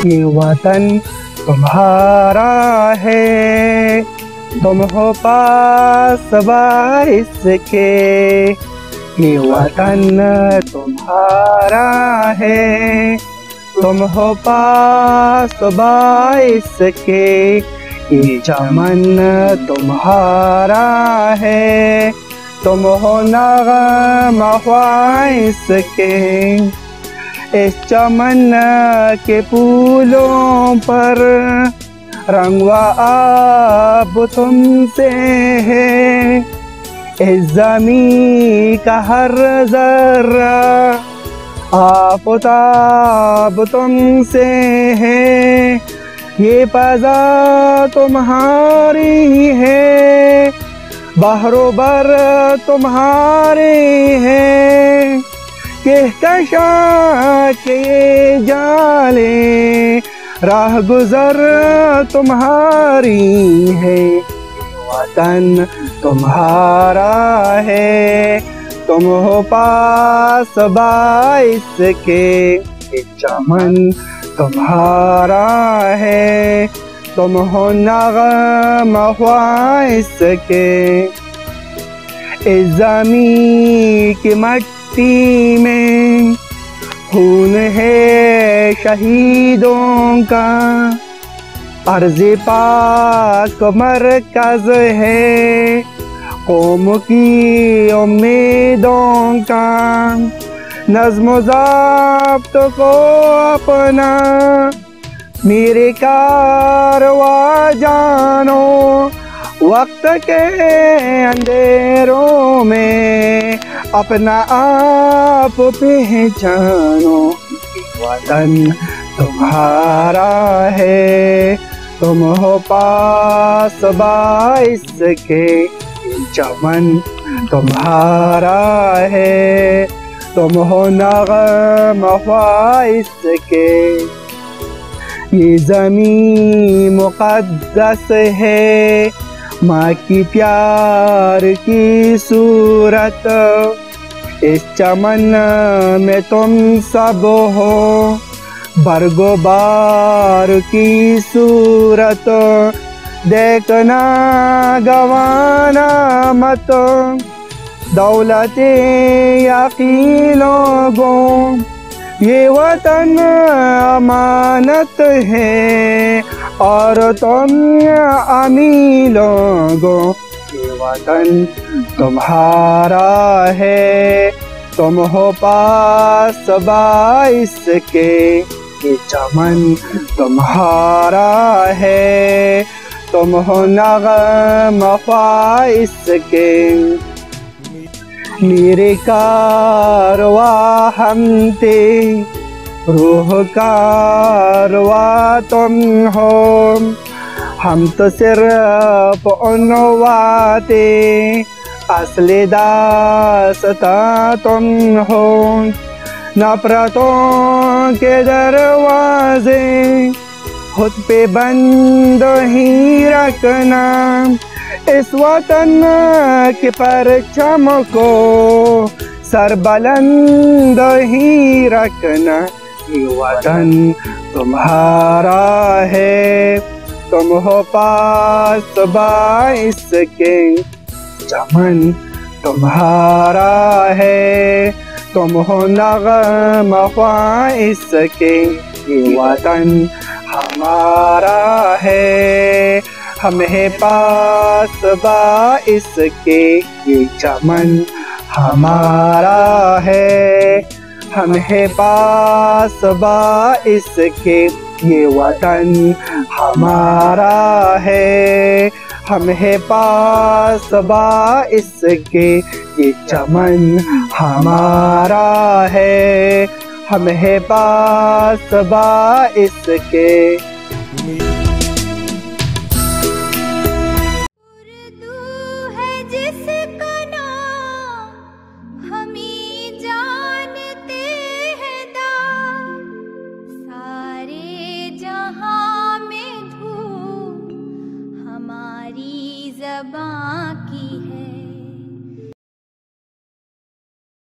ये वतन तुम्हारा है, तुम हो पासबा इसके। ये वतन तुम्हारा है, तुम हो पासबा इसके। ये चमन तुम्हारा है, तुम हो नग़मा इसके। इस चमन के फूलों पर रंगवा अब तुमसे है। इस ज़मीं का हर ज़र्रा आफ़ताब तुमसे है। ये फ़ज़ा तुम्हारी है, बहरो बर तुम्हारे हैं। कहकशा के जाले राह गुज़र तुम्हारी है। वतन तुम्हारा है, तुम हो पासबा इसके। ये चमन तुम्हारा है, तुम हो नग़मा इसके। इस ज़मीं की मट्टी में खून है शहीदों का, अर्ज़ पाक मरकज़ है कौम की उम्मीदों का। नज़्म ज़ाब्त को अपना मेरे कारवा जानो, वक्त के अंधेरों में अपना आप पहचानो। वतन तुम्हारा है, तुम हो पासबा इसके। चमन तुम्हारा है, तुम हो नग़मा इसके। ये ज़मीं मुक़द्दस है, माँ की प्यार की सूरत। इस चमन में तुम सब हो, बरगो बार की सूरत। देखना गवाना मत दौलते यकीनों गो। ये वतन अमानत है और तुम अमीर लोगों। ये वतन तुम्हारा है, तुम हो पासबा इसके। ये चमन तुम्हारा है, तुम हो नग़मा इसके। मेरे कारवा हमते रूह कारवा तुम हो। हम तो सिर्फ उनवाते असली दास्ता तुम हो। नफ़रतों के दरवाजे खुद पे बंद ही रखना। इस वतन के परचम को सर बुलंद ही रखना। ये वतन तुम्हारा है, तुम हो पासबा इसके। चमन तुम्हारा है, तुम हो नग़मा इसके। ये वतन हमारा है, हम है पासबा इसके। ये चमन हमारा है, हम है पासबा इसके। ये वतन हमारा है, हम है पासबा इसके। ये चमन हमारा है, हम है पासबा इसके। ज़बां की है।